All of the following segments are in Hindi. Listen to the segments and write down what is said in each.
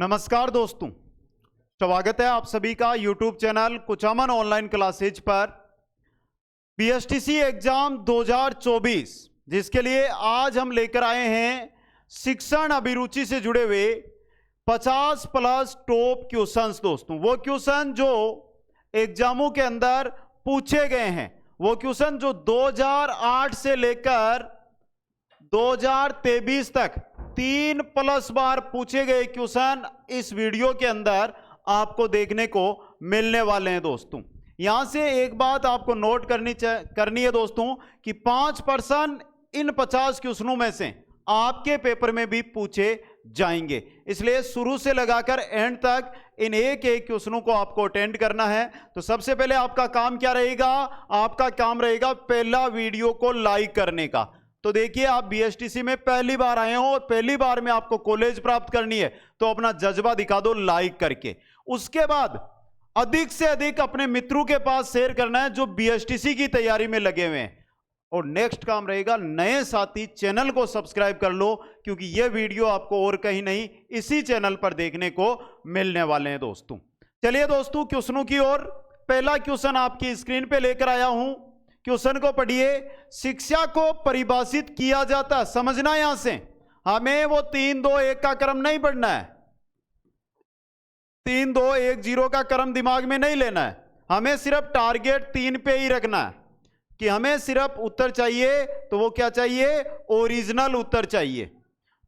नमस्कार दोस्तों, स्वागत है आप सभी का YouTube channel Kuchaman online classes पर। बीएसटीसी एग्जाम 2024 जिसके लिए आज हम लेकर आए हैं शिक्षण अभिरुचि से जुड़े हुए 50 प्लस टॉप क्वेश्चंस। दोस्तों वो क्वेश्चन जो एग्जामों के अंदर पूछे गए हैं, वो क्वेश्चन जो 2008 से लेकर 2023 तक 3+ बार पूछे गए क्वेश्चन इस वीडियो के अंदर आपको देखने को मिलने वाले हैं। दोस्तों यहां से एक बात आपको नोट करनी है दोस्तों कि 5% इन 50 क्वेश्चनों में से आपके पेपर में भी पूछे जाएंगे, इसलिए शुरू से लगाकर एंड तक इन एक एक क्वेश्चनों को आपको अटेंड करना है। तो सबसे पहले आपका काम क्या रहेगा? आपका काम रहेगा पहला वीडियो को लाइक करने का। तो देखिए, आप बीएसटीसी में पहली बार आए हो और पहली बार में आपको कॉलेज प्राप्त करनी है, तो अपना जज्बा दिखा दो लाइक करके। उसके बाद अधिक से अधिक अपने मित्रों के पास शेयर करना है जो बीएसटीसी की तैयारी में लगे हुए हैं। और नेक्स्ट काम रहेगा, नए साथी चैनल को सब्सक्राइब कर लो, क्योंकि यह वीडियो आपको और कहीं नहीं इसी चैनल पर देखने को मिलने वाले हैं। दोस्तों चलिए दोस्तों क्वेश्चनों की ओर। पहला क्वेश्चन आपकी स्क्रीन पे लेकर आया हूं, क्वेश्चन को पढ़िए। शिक्षा को परिभाषित किया जाता है, समझना यहां से हमें वो 3 2 1 का क्रम नहीं पढ़ना है, 3 2 1 0 का क्रम दिमाग में नहीं लेना है। हमें सिर्फ टारगेट 3 पे ही रखना है कि हमें सिर्फ उत्तर चाहिए, तो वो क्या चाहिए? ओरिजिनल उत्तर चाहिए।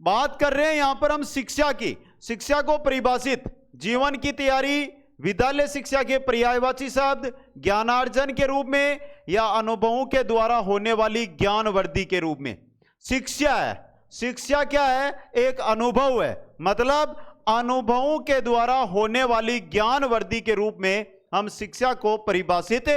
बात कर रहे हैं यहां पर हम शिक्षा की। शिक्षा को परिभाषित जीवन की तैयारी, विद्यालय शिक्षा के पर्यायवाची शब्द, ज्ञानार्जन के रूप में या अनुभवों के द्वारा होने वाली ज्ञान वृद्धि के रूप में। शिक्षा है, शिक्षा क्या है? एक अनुभव है, मतलब अनुभवों के द्वारा होने वाली ज्ञान वृद्धि के रूप में हम शिक्षा को परिभाषित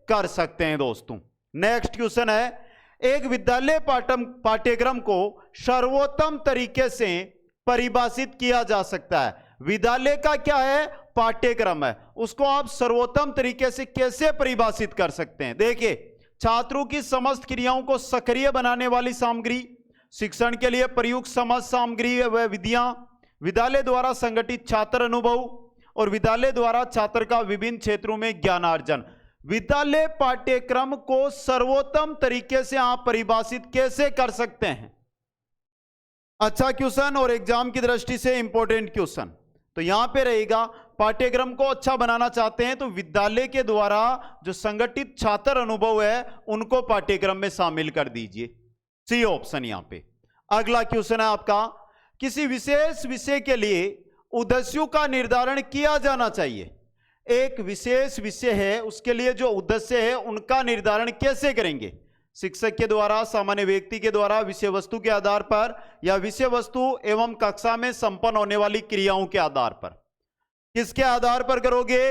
कर सकते हैं। दोस्तों नेक्स्ट क्वेश्चन है, एक विद्यालय पाठ्यक्रम को सर्वोत्तम तरीके से परिभाषित किया जा सकता है। विद्यालय का क्या है? पाठ्यक्रम है, उसको आप सर्वोत्तम तरीके से कैसे परिभाषित कर सकते हैं? देखिए, छात्रों की समस्त क्रियाओं को सक्रिय बनाने वाली सामग्री, शिक्षण के लिए प्रयुक्त समस्त सामग्री व विधियां, विद्यालय द्वारा संगठित छात्र अनुभव और विद्यालय द्वारा छात्र का विभिन्न क्षेत्रों में ज्ञानार्जन। विद्यालय पाठ्यक्रम को सर्वोत्तम तरीके से आप परिभाषित कैसे कर सकते हैं? अच्छा क्वेश्चन और एग्जाम की दृष्टि से इंपॉर्टेंट क्वेश्चन। तो यहां पे रहेगा, पाठ्यक्रम को अच्छा बनाना चाहते हैं तो विद्यालय के द्वारा जो संगठित छात्र अनुभव है उनको पाठ्यक्रम में शामिल कर दीजिए, सी ऑप्शन यहां पे। अगला क्वेश्चन है आपका, किसी विशेष विषय के लिए उद्देश्यों का निर्धारण किया जाना चाहिए। एक विशेष विषय है, उसके लिए जो उद्देश्य है उनका निर्धारण कैसे करेंगे? शिक्षक के द्वारा, सामान्य व्यक्ति के द्वारा, विषय वस्तु के आधार पर या विषय वस्तु एवं कक्षा में संपन्न होने वाली क्रियाओं के आधार पर? किसके आधार पर करोगे?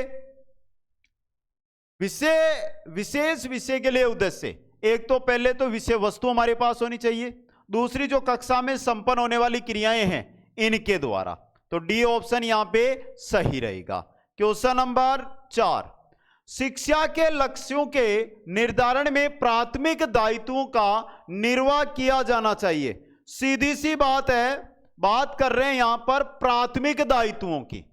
विशेष विषय के लिए उद्देश्य, एक तो पहले तो विषय वस्तु हमारे पास होनी चाहिए, दूसरी जो कक्षा में संपन्न होने वाली क्रियाएं हैं इनके द्वारा। तो डी ऑप्शन यहां पे सही रहेगा। क्वेश्चन नंबर 4, शिक्षा के लक्ष्यों के निर्धारण में प्राथमिक दायित्वों का निर्वाह किया जाना चाहिए। सीधी सी बात है, बात कर रहे हैं यहां पर प्राथमिक दायित्वों की।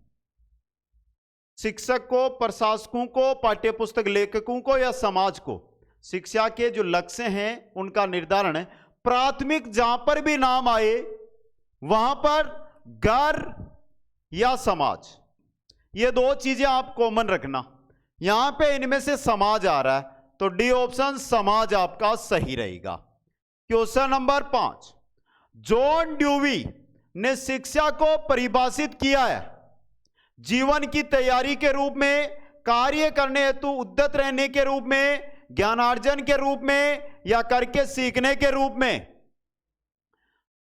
शिक्षक को, प्रशासकों को, पाठ्यपुस्तक लेखकों को या समाज को शिक्षा के जो लक्ष्य हैं उनका निर्धारण प्राथमिक जहां पर भी नाम आए वहां पर घर या समाज, ये 2 चीजें आप कॉमन रखना। यहां पे इनमें से समाज आ रहा है, तो डी ऑप्शन समाज आपका सही रहेगा। क्वेश्चन नंबर 5, जॉन ड्यूवी ने शिक्षा को परिभाषित किया है जीवन की तैयारी के रूप में, कार्य करने हेतु उद्यत रहने के रूप में, ज्ञानार्जन के रूप में या करके सीखने के रूप में।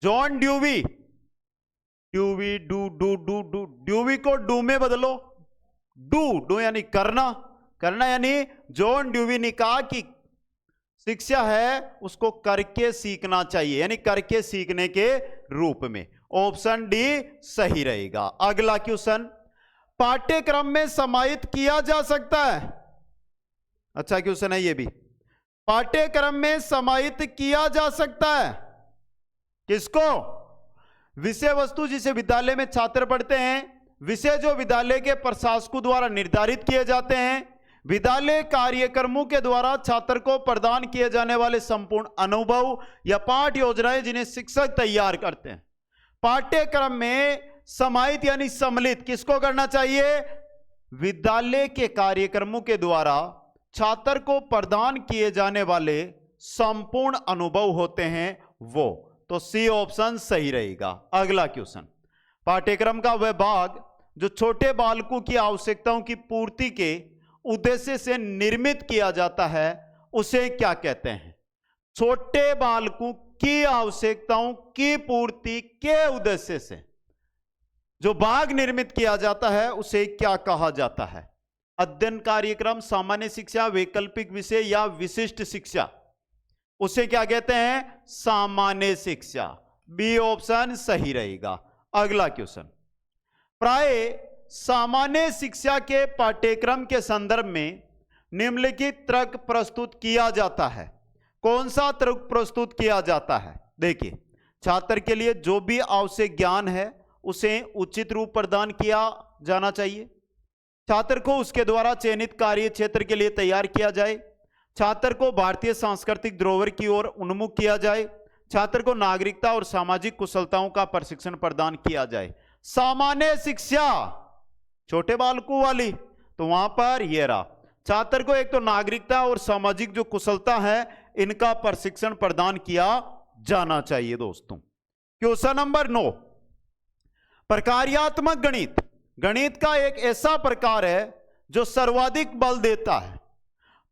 John dewy, dewy do do do do, dewy को डू में बदलो, डू यानी करना, करना यानी जॉन ड्यूवी ने कहा कि शिक्षा है उसको करके सीखना चाहिए, यानी करके सीखने के रूप में। ऑप्शन डी सही रहेगा। अगला क्वेश्चन, पाठ्यक्रम में समाहित किया जा सकता है। अच्छा क्वेश्चन है ये भी, पाठ्यक्रम में समाहित किया जा सकता है किसको? विषय वस्तु जिसे विद्यालय में छात्र पढ़ते हैं विषय जो विद्यालय के प्रशासकों द्वारा निर्धारित किए जाते हैं, विद्यालय कार्यक्रमों के द्वारा छात्र को प्रदान किए जाने वाले संपूर्ण अनुभव या पाठ योजनाएं जिन्हें शिक्षक तैयार करते हैं। पाठ्यक्रम में समाहित यानी सम्मिलित किसको करना चाहिए? विद्यालय के कार्यक्रमों के द्वारा छात्र को प्रदान किए जाने वाले संपूर्ण अनुभव होते हैं वो। तो सी ऑप्शन सही रहेगा। अगला क्वेश्चन, पाठ्यक्रम का वह भाग जो छोटे बालकों की आवश्यकताओं की पूर्ति के उद्देश्य से निर्मित किया जाता है उसे क्या कहते हैं? छोटे बालकों की आवश्यकताओं की पूर्ति के उद्देश्य से जो भाग निर्मित किया जाता है उसे क्या कहा जाता है? अध्ययन कार्यक्रम, सामान्य शिक्षा, वैकल्पिक विषय या विशिष्ट शिक्षा, उसे क्या कहते हैं? सामान्य शिक्षा। बी ऑप्शन सही रहेगा। अगला क्वेश्चन, प्राय सामान्य शिक्षा के पाठ्यक्रम के संदर्भ में निम्नलिखित तर्क प्रस्तुत किया जाता है। कौन सा तर्क प्रस्तुत किया जाता है? देखिए, छात्र के लिए जो भी आवश्यक ज्ञान है उसे उचित रूप प्रदान किया जाना चाहिए। छात्र को उसके द्वारा चयनित कार्य क्षेत्र के लिए तैयार किया जाए। छात्र को भारतीय सांस्कृतिक धरोहर की ओर उन्मुख किया जाए। छात्र को नागरिकता और सामाजिक कुशलताओं का प्रशिक्षण प्रदान किया जाए। सामान्य शिक्षा छोटे बालकों वाली, तो वहां पर यह रहा, छात्र को एक तो नागरिकता और सामाजिक जो कुशलता है इनका प्रशिक्षण प्रदान किया जाना चाहिए। दोस्तों, क्वेश्चन नंबर 9, प्रकार्यात्मक गणित। गणित का एक ऐसा प्रकार है जो सर्वाधिक बल देता है।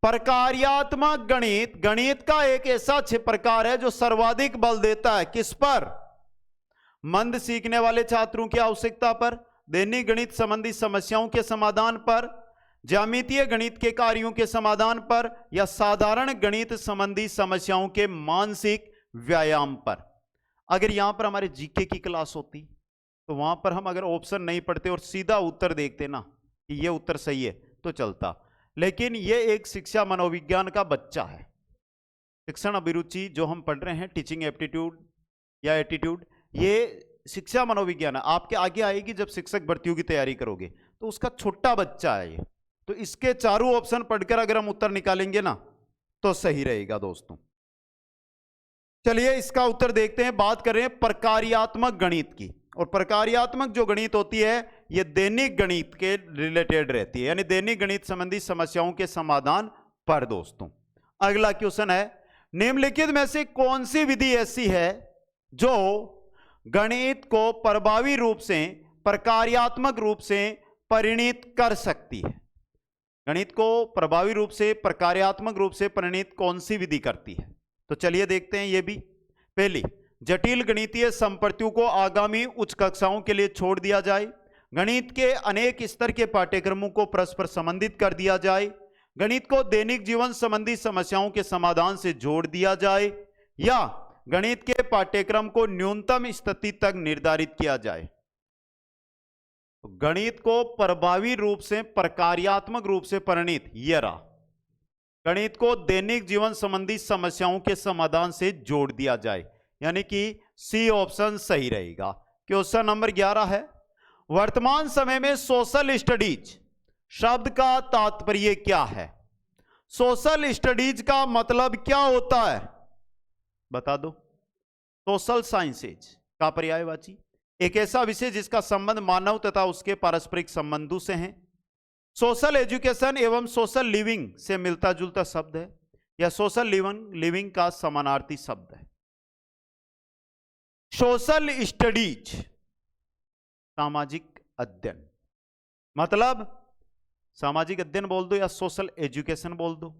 प्रकार्यात्मक गणित गणित का एक ऐसा प्रकार है जो सर्वाधिक बल देता है। किस पर? मंद सीखने वाले छात्रों की आवश्यकता पर, दैनिक गणित संबंधी समस्याओं के समाधान पर, ज्यामितीय गणित के कार्यों के समाधान पर, या साधारण गणित संबंधी समस्याओं के मानसिक व्यायाम पर। अगर यहां पर हमारे जीके की क्लास होती तो वहां पर हम अगर ऑप्शन नहीं पढ़ते और सीधा उत्तर देखते ना कि ये उत्तर सही है तो चलता, लेकिन ये एक शिक्षा मनोविज्ञान का बच्चा है। शिक्षण अभिरुचि जो हम पढ़ रहे हैं, टीचिंग एप्टीट्यूड या एटीट्यूड, ये शिक्षा मनोविज्ञान है। आपके आगे आएगी जब शिक्षक भर्तियों की तैयारी करोगे, तो उसका छोटा बच्चा है ये। तो इसके चारों ऑप्शन पढ़कर अगर हम उत्तर निकालेंगे ना तो सही रहेगा। दोस्तों, चलिए इसका उत्तर देखते हैं। बात कर रहे हैं प्रकार्यात्मक गणित की, और प्रकार्यात्मक जो गणित होती है ये दैनिक गणित के रिलेटेड रहती है, यानी दैनिक गणित संबंधी समस्याओं के समाधान पर। दोस्तों, अगला क्वेश्चन है, निम्नलिखित में से कौन सी विधि ऐसी है जो गणित को प्रभावी रूप से प्रकार्यात्मक रूप से परिणित कर सकती है? गणित को प्रभावी रूप से प्रकार्यात्मक रूप से परिणित कौन सी विधि करती है? तो चलिए देखते हैं ये भी। पहली, जटिल गणितीय संपत्तियों को आगामी उच्च कक्षाओं के लिए छोड़ दिया जाए। गणित के अनेक स्तर के पाठ्यक्रमों को परस्पर संबंधित कर दिया जाए। गणित को दैनिक जीवन संबंधी समस्याओं के समाधान से जोड़ दिया जाए, या गणित के पाठ्यक्रम को न्यूनतम स्थिति तक निर्धारित किया जाए। गणित को प्रभावी रूप से प्रकार्यात्मक रूप से परिणित, यह रहा, गणित को दैनिक जीवन संबंधी समस्याओं के समाधान से जोड़ दिया जाए, यानी कि सी ऑप्शन सही रहेगा। क्वेश्चन नंबर 11 है, वर्तमान समय में सोशल स्टडीज शब्द का तात्पर्य क्या है? सोशल स्टडीज का मतलब क्या होता है? बता दो। सोशल साइंसेज का पर्यायवाची, एक ऐसा विषय जिसका संबंध मानव तथा उसके पारस्परिक संबंधों से है। सोशल एजुकेशन एवं सोशल लिविंग से मिलता जुलता शब्द है, या सोशल लिविंग का समानार्थी शब्द है। सोशल स्टडीज सामाजिक अध्ययन, मतलब सामाजिक अध्ययन बोल दो, या सोशल एजुकेशन बोल दो,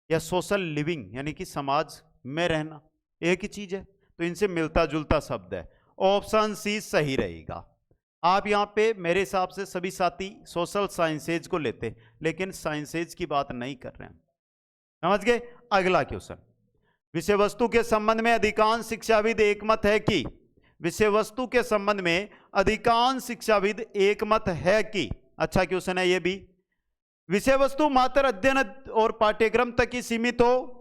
या सोशल लिविंग यानी कि समाज में रहना, एक ही चीज है, तो इनसे मिलता जुलता शब्द है। ऑप्शन सी सही रहेगा। आप यहां पे मेरे हिसाब से सभी साथी सोशल साइंसेज को लेते, लेकिन साइंसेज की बात नहीं कर रहे हैं, समझ गए। अगला क्वेश्चन, विषय वस्तु के संबंध में अधिकांश शिक्षाविद एकमत है कि, विषय वस्तु के संबंध में अधिकांश शिक्षाविद एकमत है कि, अच्छा क्वेश्चन है ये भी, विषय वस्तु मात्र अध्ययन और पाठ्यक्रम तक ही सीमित हो,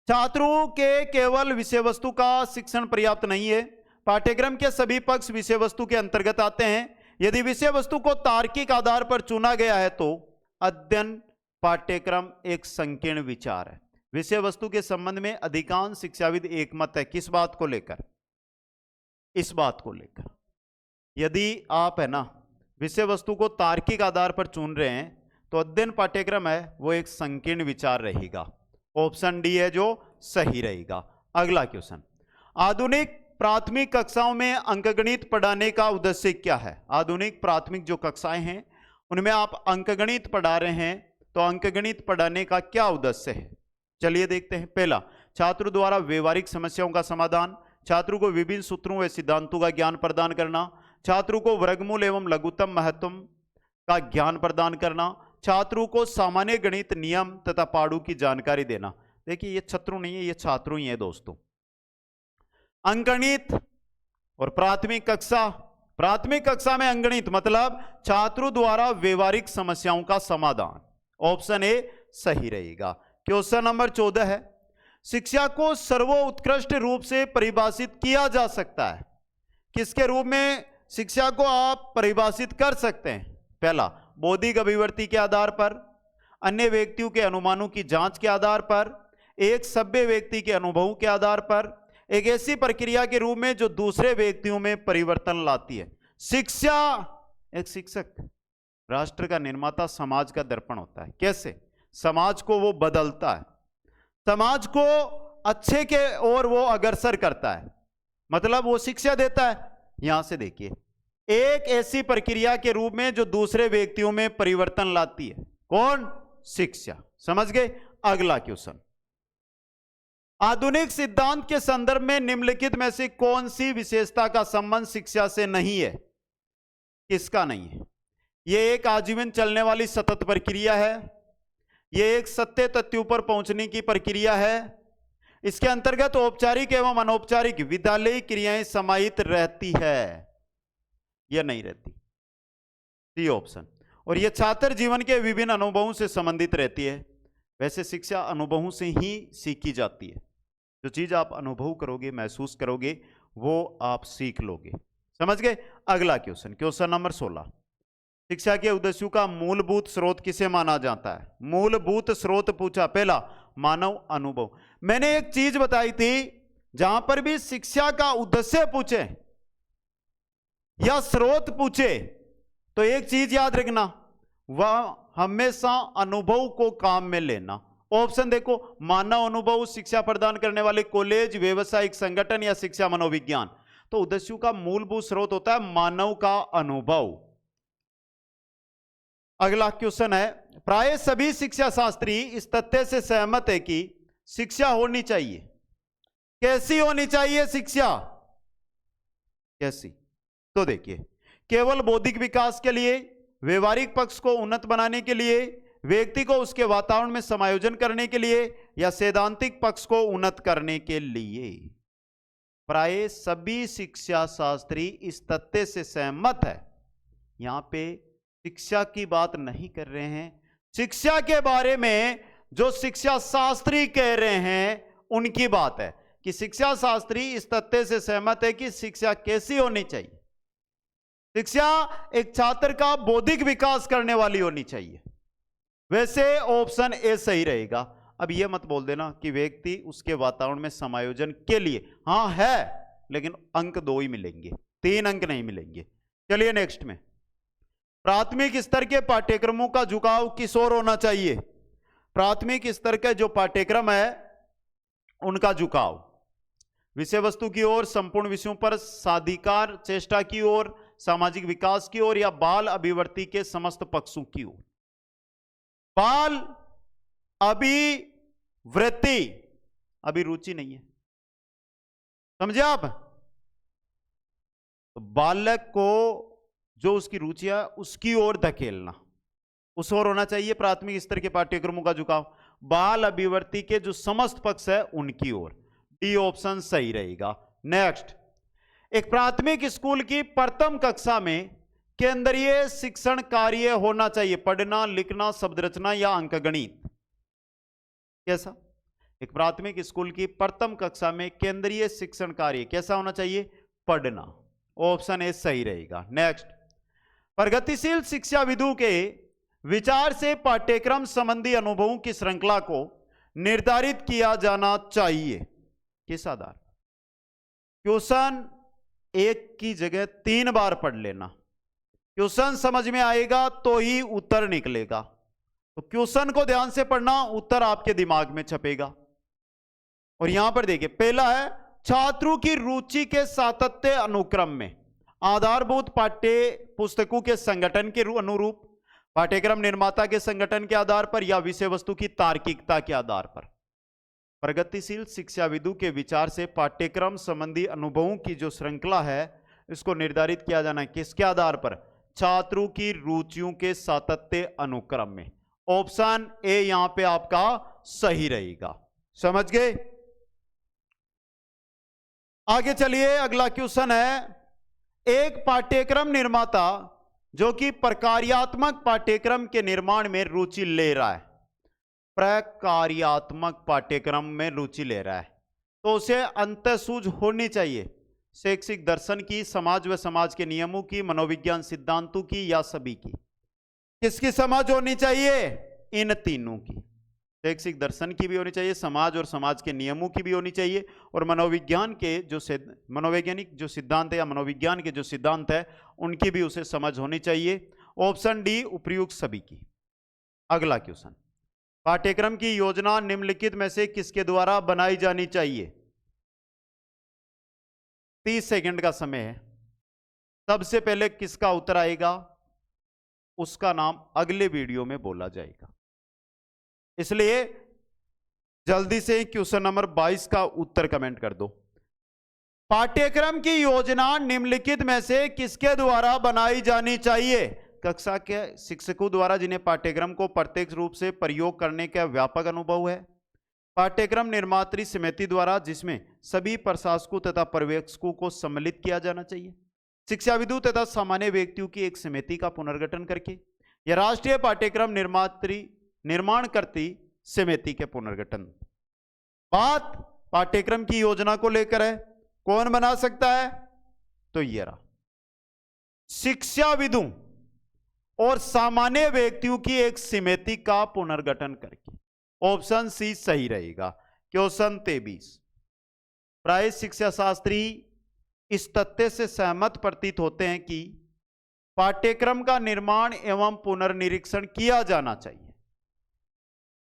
छात्रों के केवल विषय वस्तु का शिक्षण पर्याप्त नहीं है, पाठ्यक्रम के सभी पक्ष विषय वस्तु के अंतर्गत आते हैं, यदि विषय वस्तु को तार्किक आधार पर चुना गया है तो अध्ययन पाठ्यक्रम एक संकीर्ण विचार है। विषय वस्तु के संबंध में अधिकांश शिक्षाविद एकमत है। किस बात को लेकर? इस बात को लेकर यदि आप है ना विषय वस्तु को तार्किक आधार पर चुन रहे हैं तो अध्ययन पाठ्यक्रम है वो एक संकीर्ण विचार रहेगा। ऑप्शन डी है जो सही रहेगा। अगला क्वेश्चन, आधुनिक प्राथमिक कक्षाओं में अंकगणित पढ़ाने का उद्देश्य क्या है? आधुनिक प्राथमिक जो कक्षाएं हैं उनमें आप अंकगणित पढ़ा रहे हैं तो अंकगणित पढ़ाने का क्या उद्देश्य है? चलिए देखते हैं। पहला, छात्रों द्वारा व्यवहारिक समस्याओं का समाधान, छात्रों को विभिन्न सूत्रों व सिद्धांतों का ज्ञान प्रदान करना, छात्रों को वर्गमूल एवं लघुत्तम महत्तम का ज्ञान प्रदान करना, छात्रों को सामान्य गणित नियम तथा पहाड़ों की जानकारी देना। देखिए ये छात्रों नहीं है, ये छात्रों ही है दोस्तों। अंकगणित और प्राथमिक कक्षा में अंकगणित मतलब छात्रों द्वारा व्यवहारिक समस्याओं का समाधान। ऑप्शन ए सही रहेगा। क्वेश्चन नंबर 14 है, शिक्षा को सर्वोत्कृष्ट रूप से परिभाषित किया जा सकता है। किसके रूप में शिक्षा को आप परिभाषित कर सकते हैं? पहला, बौद्धिक अभिवृत्ति के आधार पर, अन्य व्यक्तियों के अनुमानों की जांच के आधार पर, एक सभ्य व्यक्ति के अनुभवों के आधार पर, एक ऐसी प्रक्रिया के रूप में जो दूसरे व्यक्तियों में परिवर्तन लाती है। शिक्षा, एक शिक्षक राष्ट्र का निर्माता, समाज का दर्पण होता है। कैसे? समाज को वो बदलता है, समाज को अच्छे के ओर वो अग्रसर करता है, मतलब वो शिक्षा देता है। यहां से देखिए, एक ऐसी प्रक्रिया के रूप में जो दूसरे व्यक्तियों में परिवर्तन लाती है। कौन? शिक्षा। समझ गए? अगला क्वेश्चन, आधुनिक सिद्धांत के संदर्भ में निम्नलिखित में से कौन सी विशेषता का संबंध शिक्षा से नहीं है? किसका नहीं है? यह एक आजीवन चलने वाली सतत प्रक्रिया है, यह एक सत्य तथ्यों पर पहुंचने की प्रक्रिया है, इसके अंतर्गत औपचारिक एवं अनौपचारिक विद्यालयी क्रियाएं समाहित रहती है, यह नहीं रहती। C option. और यह छात्र जीवन के विभिन्न अनुभवों से संबंधित रहती है। वैसे शिक्षा अनुभवों से ही सीखी जाती है। जो चीज आप अनुभव करोगे, महसूस करोगे, वो आप सीख लोगे। समझ गए? अगला क्वेश्चन, क्वेश्चन नंबर 16, शिक्षा के उद्देश्यों का मूलभूत स्रोत किसे माना जाता है? मूलभूत स्रोत पूछा। पहला, मानव अनुभव। मैंने एक चीज बताई थी, जहां पर भी शिक्षा का उद्देश्य पूछे या स्रोत पूछे तो एक चीज याद रखना, वह हमेशा अनुभव को काम में लेना। ऑप्शन देखो, मानव अनुभव, शिक्षा प्रदान करने वाले कॉलेज, व्यवसायिक संगठन या शिक्षा मनोविज्ञान। तो उद्देश्यों का मूलभूत स्रोत होता है मानव का अनुभव। अगला क्वेश्चन है, प्राय सभी शिक्षा शास्त्री इस तथ्य से सहमत है कि शिक्षा होनी चाहिए। कैसी होनी चाहिए शिक्षा? कैसी? तो देखिए, केवल बौद्धिक विकास के लिए, व्यवहारिक पक्ष को उन्नत बनाने के लिए, व्यक्ति को उसके वातावरण में समायोजन करने के लिए, या सैद्धांतिक पक्ष को उन्नत करने के लिए। प्राय सभी शिक्षा शास्त्री इस तथ्य से सहमत है। यहां पे शिक्षा की बात नहीं कर रहे हैं, शिक्षा के बारे में जो शिक्षा शास्त्री कह रहे हैं उनकी बात है कि शिक्षा शास्त्री इस तथ्य से सहमत है कि शिक्षा कैसी होनी चाहिए। शिक्षा एक छात्र का बौद्धिक विकास करने वाली होनी चाहिए। वैसे ऑप्शन ए सही रहेगा। अब यह मत बोल देना कि व्यक्ति उसके वातावरण में समायोजन के लिए, हां है, लेकिन अंक 2 ही मिलेंगे, 3 अंक नहीं मिलेंगे। चलिए नेक्स्ट में, प्राथमिक स्तर के पाठ्यक्रमों का झुकाव किस ओर होना चाहिए? प्राथमिक स्तर के जो पाठ्यक्रम है उनका झुकाव विषय वस्तु की ओर, संपूर्ण विषयों पर साधिकार चेष्टा की ओर, सामाजिक विकास की ओर, या बाल अभिवृत्ति के समस्त पक्षों की ओर। बाल अभिवृत्ति, अभी रुचि नहीं है, समझे आप? तो बालक को जो उसकी रुचि है उसकी ओर धकेलना, उस ओर होना चाहिए प्राथमिक स्तर के पाठ्यक्रमों का झुकाव। बाल अभिवृत्ति के जो समस्त पक्ष है उनकी ओर। डी ऑप्शन सही रहेगा। नेक्स्ट, एक प्राथमिक स्कूल की प्रथम कक्षा में केंद्रीय शिक्षण कार्य होना चाहिए, पढ़ना, लिखना, शब्द रचना या अंकगणित। कैसा? एक प्राथमिक स्कूल की प्रथम कक्षा में केंद्रीय शिक्षण कार्य कैसा होना चाहिए? पढ़ना। ऑप्शन ए सही रहेगा। नेक्स्ट, प्रगतिशील शिक्षाविदों के विचार से पाठ्यक्रम संबंधी अनुभवों की श्रृंखला को निर्धारित किया जाना चाहिए। किस आधार पर? क्वेश्चन एक की जगह 3 बार पढ़ लेना। क्वेश्चन समझ में आएगा तो ही उत्तर निकलेगा। तो क्वेश्चन को ध्यान से पढ़ना, उत्तर आपके दिमाग में छपेगा। और यहां पर देखिए, पहला है छात्रों की रुचि के सातत्य अनुक्रम में आधारभूत पाठ्य पुस्तकों के संगठन के अनुरूप, पाठ्यक्रम निर्माता के संगठन के आधार पर या विषय वस्तु की तार्किकता के आधार पर। प्रगतिशील शिक्षाविदों के विचार से पाठ्यक्रम संबंधी अनुभवों की जो श्रृंखला है इसको निर्धारित किया जाना है। किसके आधार पर? छात्रों की रुचियों के सातत्य अनुक्रम में। ऑप्शन ए यहां पे आपका सही रहेगा। समझ गए? आगे चलिए, अगला क्वेश्चन है, एक पाठ्यक्रम निर्माता जो कि प्रकार्यात्मक पाठ्यक्रम के निर्माण में रुचि ले रहा है, प्रकार्यात्मक पाठ्यक्रम में रुचि ले रहा है, तो उसे अंतःसूझ होनी चाहिए शैक्षिक दर्शन की, समाज व समाज के नियमों की, मनोविज्ञान सिद्धांतों की, या सभी की? किसकी समझ होनी चाहिए? इन तीनों की। शैक्षिक दर्शन की भी होनी चाहिए, समाज और समाज के नियमों की भी होनी चाहिए, और मनोविज्ञान के जो मनोवैज्ञानिक जो सिद्धांत है या मनोविज्ञान के जो सिद्धांत है उनकी भी उसे समझ होनी चाहिए। ऑप्शन डी उपयुक्त सभी की। अगला क्वेश्चन, पाठ्यक्रम की योजना निम्नलिखित में से किसके द्वारा बनाई जानी चाहिए? 30 सेकंड का समय है। सबसे पहले किसका उत्तर आएगा उसका नाम अगले वीडियो में बोला जाएगा, इसलिए जल्दी से क्वेश्चन नंबर 22 का उत्तर कमेंट कर दो। पाठ्यक्रम की योजना निम्नलिखित में से किसके द्वारा बनाई जानी चाहिए? कक्षा के शिक्षकों द्वारा जिन्हें पाठ्यक्रम को प्रत्यक्ष रूप से प्रयोग करने का व्यापक अनुभव है, पाठ्यक्रम निर्मात्री समिति द्वारा जिसमें सभी प्रशासकों तथा पर्यवेक्षकों को सम्मिलित किया जाना चाहिए, शिक्षाविदों तथा सामान्य व्यक्तियों की एक समिति का पुनर्गठन करके, या राष्ट्रीय पाठ्यक्रम निर्माण करती समिति के पुनर्गठन। बात पाठ्यक्रम की योजना को लेकर है, कौन बना सकता है? तो ये रहा, शिक्षाविदों और सामान्य व्यक्तियों की एक समिति का पुनर्गठन करके। ऑप्शन सी सही रहेगा। क्वेश्चन 23, प्राय शिक्षा शास्त्री इस तथ्य से सहमत प्रतीत होते हैं कि पाठ्यक्रम का निर्माण एवं पुनर्निरीक्षण किया जाना चाहिए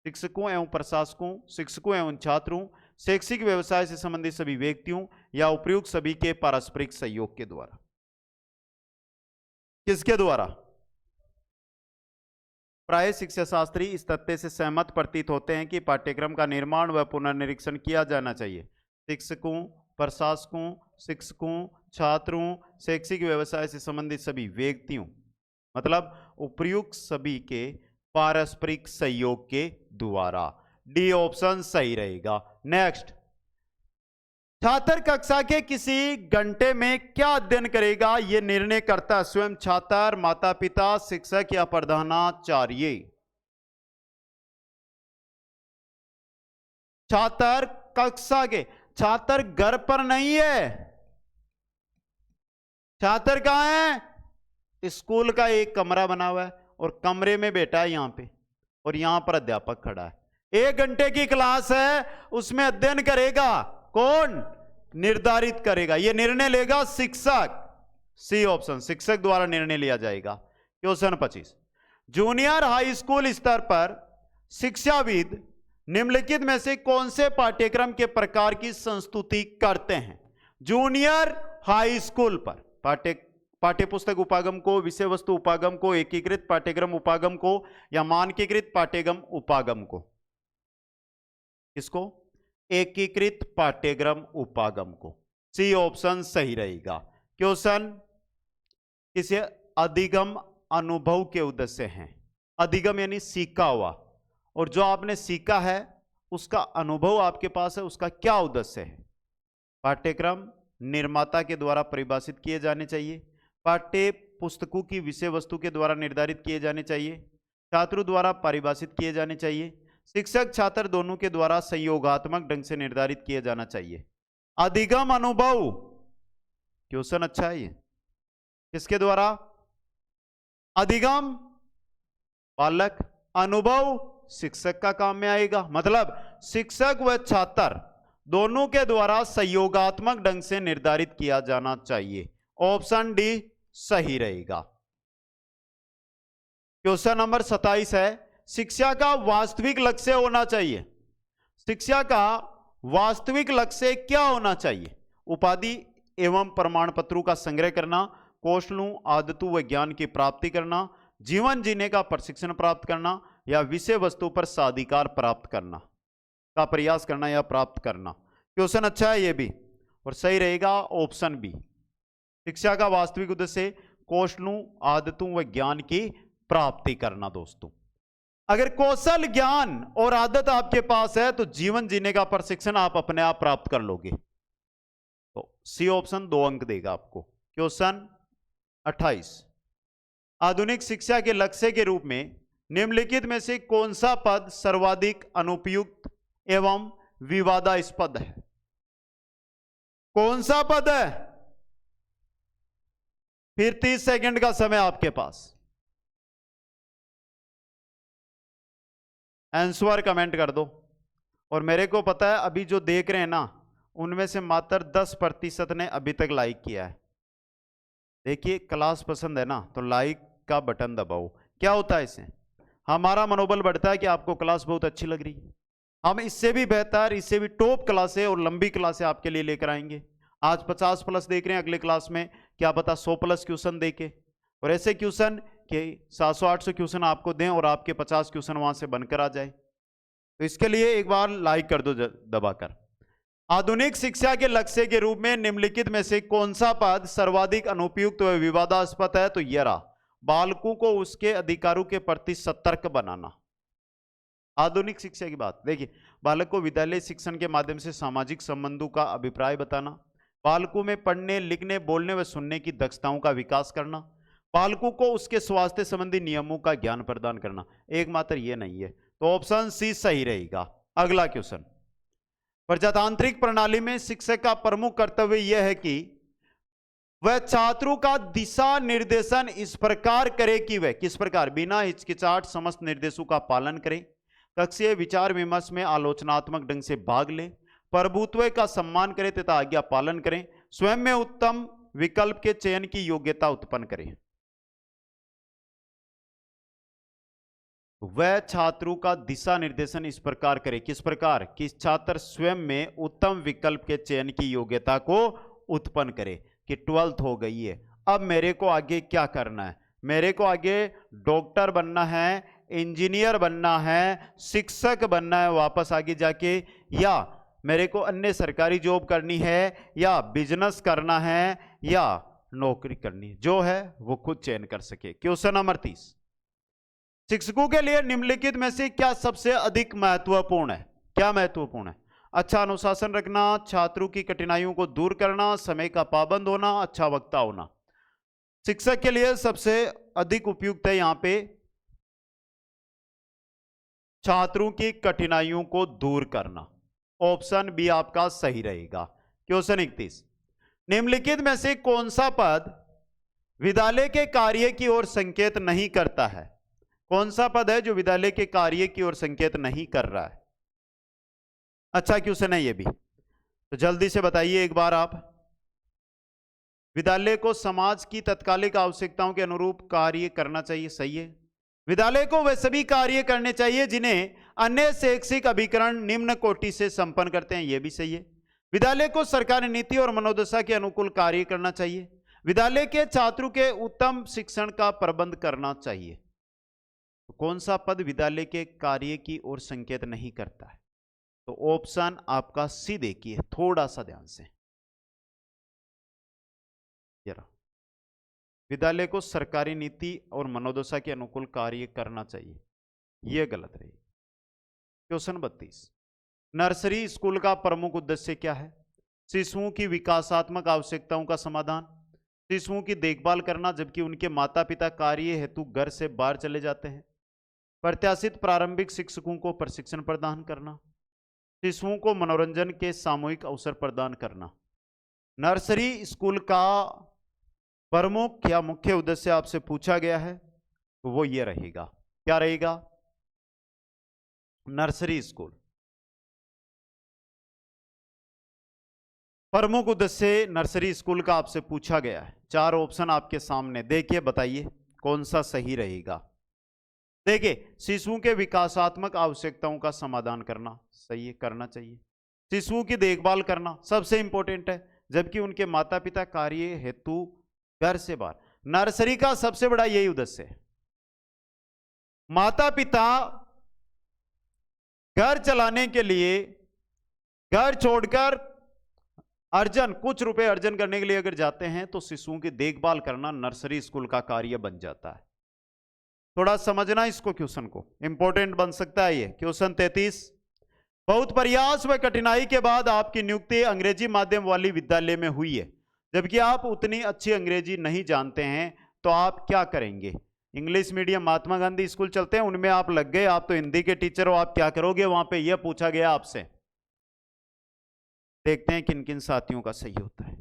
शिक्षकों एवं प्रशासकों, शिक्षकों एवं छात्रों, शैक्षिक व्यवसाय से संबंधित सभी व्यक्तियों, या उपयुक्त सभी के पारस्परिक सहयोग के द्वारा। किसके द्वारा? प्राय शिक्षा शास्त्री इस तथ्य से सहमत प्रतीत होते हैं कि पाठ्यक्रम का निर्माण व पुनर्निरीक्षण किया जाना चाहिए शिक्षकों, प्रशासकों, छात्रों, शैक्षिक व्यवसाय से संबंधित सभी व्यक्तियों, मतलब उपयुक्त सभी के पारस्परिक सहयोग के द्वारा। डी ऑप्शन सही रहेगा। नेक्स्ट, छात्र कक्षा के किसी घंटे में क्या अध्ययन करेगा यह निर्णय करता है स्वयं छात्र, माता पिता, शिक्षक या प्रधानाचार्य। छात्र कक्षा के, छात्र घर पर नहीं है, छात्र कहां है? स्कूल का एक कमरा बना हुआ है और कमरे में बैठा है यहां पे, और यहां पर अध्यापक खड़ा है। 1 घंटे की क्लास है, उसमें अध्ययन करेगा कौन? निर्धारित करेगा, यह निर्णय लेगा शिक्षक। सी ऑप्शन, शिक्षक द्वारा निर्णय लिया जाएगा। क्वेश्चन 25, जूनियर हाई स्कूल स्तर पर शिक्षाविद निम्नलिखित में से कौन से पाठ्यक्रम के प्रकार की संस्तुति करते हैं? जूनियर हाई स्कूल पर पाठ्यपुस्तक उपागम को, विषय वस्तु उपागम को, एकीकृत पाठ्यक्रम उपागम को, या मानकीकृत पाठ्यक्रम उपागम को? किसको? एकीकृत पाठ्यक्रम उपागम को। सी ऑप्शन सही रहेगा। क्वेश्चन, किसी अधिगम अनुभव के उद्देश्य हैं। अधिगम यानी सीखा हुआ, और जो आपने सीखा है उसका अनुभव आपके पास है, उसका क्या उद्देश्य है? पाठ्यक्रम निर्माता के द्वारा परिभाषित किए जाने चाहिए, पाठ्य पुस्तकों की विषय वस्तु के द्वारा निर्धारित किए जाने चाहिए, छात्रों द्वारा परिभाषित किए जाने चाहिए, शिक्षक छात्र दोनों के द्वारा संयोगात्मक ढंग से निर्धारित किया जाना चाहिए। अधिगम अनुभव, क्वेश्चन अच्छा है ये, किसके द्वारा? अधिगम बालक, अनुभव शिक्षक का काम में आएगा। मतलब शिक्षक व छात्र दोनों के द्वारा सहयोगात्मक ढंग से निर्धारित किया जाना चाहिए। ऑप्शन डी सही रहेगा। क्वेश्चन नंबर 27 है, शिक्षा का वास्तविक लक्ष्य होना चाहिए। शिक्षा का वास्तविक लक्ष्य क्या होना चाहिए? उपाधि एवं प्रमाण पत्रों का संग्रह करना, कौशलों आदतों व ज्ञान की प्राप्ति करना, जीवन जीने का प्रशिक्षण प्राप्त करना, या विषय वस्तु पर साधिकार प्राप्त करना का प्रयास करना या प्राप्त करना। क्वेश्चन अच्छा है ये भी, और सही रहेगा ऑप्शन बी। शिक्षा का वास्तविक उद्देश्य कौशलों आदतों व ज्ञान की प्राप्ति करना। दोस्तों, अगर कौशल ज्ञान और आदत आपके पास है तो जीवन जीने का प्रशिक्षण आप अपने आप प्राप्त कर लोगे। तो सी ऑप्शन 2 अंक देगा आपको। क्वेश्चन 28, आधुनिक शिक्षा के लक्ष्य के रूप में निम्नलिखित में से कौन सा पद सर्वाधिक अनुपयुक्त एवं विवादास्पद है? कौन सा पद है? फिर 30 सेकंड का समय आपके पास। आंसर कमेंट कर दो। और मेरे को पता है अभी जो देख रहे हैं ना, उनमें से मात्र 10% ने अभी तक लाइक किया है। देखिए, क्लास पसंद है ना तो लाइक का बटन दबाओ। क्या होता है इससे? हमारा मनोबल बढ़ता है कि आपको क्लास बहुत अच्छी लग रही है। हम इससे भी बेहतर, इससे भी टॉप क्लासें और लंबी क्लासें आपके लिए लेकर आएंगे। आज 50+ देख रहे हैं, अगले क्लास में क्या पता 100+ क्वेश्चन देके, और ऐसे क्वेश्चन कि 700-800 क्वेश्चन आपको दें और आपके 50 क्वेश्चन वहां से बनकर आ जाए। तो इसके लिए एक बार लाइक कर दो दबाकर। आधुनिक शिक्षा के लक्ष्य के रूप में निम्नलिखित में से कौन सा पद सर्वाधिक अनुपयुक्त व विवादास्पद है? तो यह रहा, बालकों को उसके अधिकारों के प्रति सतर्क बनाना। आधुनिक शिक्षा की बात देखिए, बालक को विद्यालय शिक्षण के माध्यम से सामाजिक संबंधों का अभिप्राय बताना, बालकों में पढ़ने लिखने बोलने व सुनने की दक्षताओं का विकास करना, बालकों को उसके स्वास्थ्य संबंधी नियमों का ज्ञान प्रदान करना। एकमात्र ये नहीं है, तो ऑप्शन सी सही रहेगा। अगला क्वेश्चन, प्रजातांत्रिक प्रणाली में शिक्षक का प्रमुख कर्तव्य यह है कि वह छात्रों का दिशा निर्देशन इस प्रकार करे कि वह किस प्रकार बिना हिचकिचाहट समस्त निर्देशों का पालन करे, कक्षीय विचार विमर्श में आलोचनात्मक ढंग से भाग ले, प्रभुत्व का सम्मान करे तथा आज्ञा पालन करें, स्वयं में उत्तम विकल्प के चयन की योग्यता उत्पन्न करें। वह छात्रों का दिशा निर्देशन इस प्रकार करे, किस प्रकार? कि छात्र स्वयं में उत्तम विकल्प के चयन की योग्यता को उत्पन्न करे। कि 12th हो गई है, अब मेरे को आगे क्या करना है? मेरे को आगे डॉक्टर बनना है, इंजीनियर बनना है, शिक्षक बनना है वापस आगे जाके, या मेरे को अन्य सरकारी जॉब करनी है, या बिजनेस करना है, या नौकरी करनी है। जो है वो खुद चयन कर सके। क्वेश्चन नंबर 30, शिक्षकों के लिए निम्नलिखित में से क्या सबसे अधिक महत्वपूर्ण है? क्या महत्वपूर्ण है? अच्छा अनुशासन रखना, छात्रों की कठिनाइयों को दूर करना, समय का पाबंद होना, अच्छा वक्ता होना। शिक्षक के लिए सबसे अधिक उपयुक्त है यहां पे छात्रों की कठिनाइयों को दूर करना। ऑप्शन बी आपका सही रहेगा। क्वेश्चन 31, निम्नलिखित में से कौन सा पद विद्यालय के कार्य की ओर संकेत नहीं करता है? कौन सा पद है जो विद्यालय के कार्य की ओर संकेत नहीं कर रहा है? अच्छा क्वेश्चन है ये भी, तो जल्दी से बताइए एक बार आप। विद्यालय को समाज की तत्कालिक आवश्यकताओं के अनुरूप कार्य करना चाहिए, सही है। विद्यालय को वे सभी कार्य करने चाहिए जिन्हें अन्य शैक्षिक अभिकरण निम्न कोटि से संपन्न करते हैं, यह भी सही है। विद्यालय को सरकारी नीति और मनोदशा के अनुकूल कार्य करना चाहिए। विद्यालय के छात्रों के उत्तम शिक्षण का प्रबंध करना चाहिए। तो कौन सा पद विद्यालय के कार्य की ओर संकेत नहीं करता है? तो ऑप्शन आपका सी देखिए थोड़ा सा ध्यान से जरा। विद्यालय को सरकारी नीति और मनोदशा के अनुकूल कार्य करना चाहिए, यह गलत रही। क्वेश्चन 32, नर्सरी स्कूल का प्रमुख उद्देश्य क्या है? शिशुओं की विकासात्मक आवश्यकताओं का समाधान, शिशुओं की देखभाल करना जबकि उनके माता पिता कार्य हेतु घर से बाहर चले जाते हैं, प्रत्याशित प्रारंभिक शिक्षकों को प्रशिक्षण प्रदान करना, शिशुओं को मनोरंजन के सामूहिक अवसर प्रदान करना। नर्सरी स्कूल का प्रमुख या मुख्य उद्देश्य आपसे पूछा गया है, तो वो ये रहेगा, क्या रहेगा? Nursery school. प्रमुख उद्देश्य नर्सरी स्कूल का आपसे पूछा गया है। 4 ऑप्शन आपके सामने, देखिए बताइए कौन सा सही रहेगा। देखिए, शिशुओं के विकासात्मक आवश्यकताओं का समाधान करना, सही है, करना चाहिए। शिशुओं की देखभाल करना सबसे इंपॉर्टेंट है, जबकि उनके माता पिता कार्य हेतु घर से बाहर। नर्सरी का सबसे बड़ा यही उद्देश्य है, माता पिता घर चलाने के लिए घर छोड़कर कुछ रुपए अर्जन करने के लिए अगर जाते हैं तो शिशुओं की देखभाल करना नर्सरी स्कूल का कार्य बन जाता है। थोड़ा समझना इसको, क्वेश्चन को, इंपॉर्टेंट बन सकता है ये क्वेश्चन 33। बहुत प्रयास व कठिनाई के बाद आपकी नियुक्ति अंग्रेजी माध्यम वाली विद्यालय में हुई है, जबकि आप उतनी अच्छी अंग्रेजी नहीं जानते हैं, तो आप क्या करेंगे? English medium Mahatma Gandhi school चलते हैं, उनमें आप लग गए, आप तो हिंदी के टीचर हो, आप क्या करोगे? वहां पे यह पूछा गया आपसे। देखते हैं किन किन साथियों का सही होता है।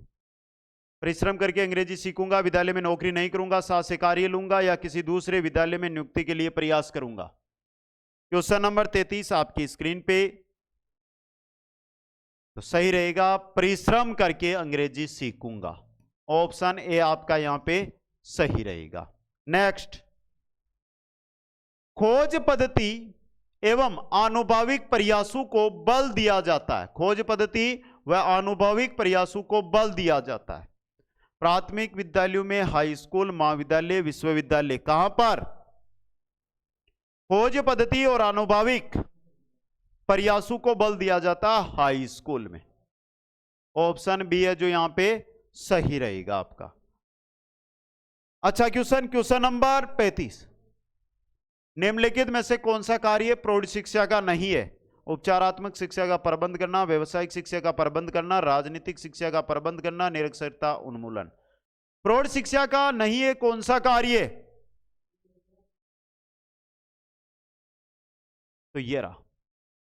परिश्रम करके अंग्रेजी सीखूंगा, विद्यालय में नौकरी नहीं करूंगा, साथ से कार्य लूंगा या किसी दूसरे विद्यालय में नियुक्ति के लिए प्रयास करूंगा। क्वेश्चन नंबर 33 आपकी स्क्रीन पे, तो सही रहेगा परिश्रम करके अंग्रेजी सीखूंगा। ऑप्शन ए आपका यहां पे सही रहेगा। नेक्स्ट, खोज पद्धति एवं आनुभाविक प्रयासों को बल दिया जाता है। खोज पद्धति व आनुभाविक प्रयासों को बल दिया जाता है प्राथमिक विद्यालयों में, हाई स्कूल, महाविद्यालय, विश्वविद्यालय। कहां पर? खोज पद्धति और आनुभाविक प्रयासों को बल दिया जाता है हाई स्कूल में। ऑप्शन बी है जो यहां पे सही रहेगा आपका। अच्छा, क्वेश्चन नंबर 35, निम्नलिखित में से कौन सा कार्य प्रौढ़ शिक्षा का नहीं है? उपचारात्मक शिक्षा का प्रबंध करना, व्यवसायिक शिक्षा का प्रबंध करना, राजनीतिक शिक्षा का प्रबंध करना, निरक्षरता उन्मूलन। प्रौढ़ शिक्षा का नहीं है कौन सा कार्य? तो ये रहा,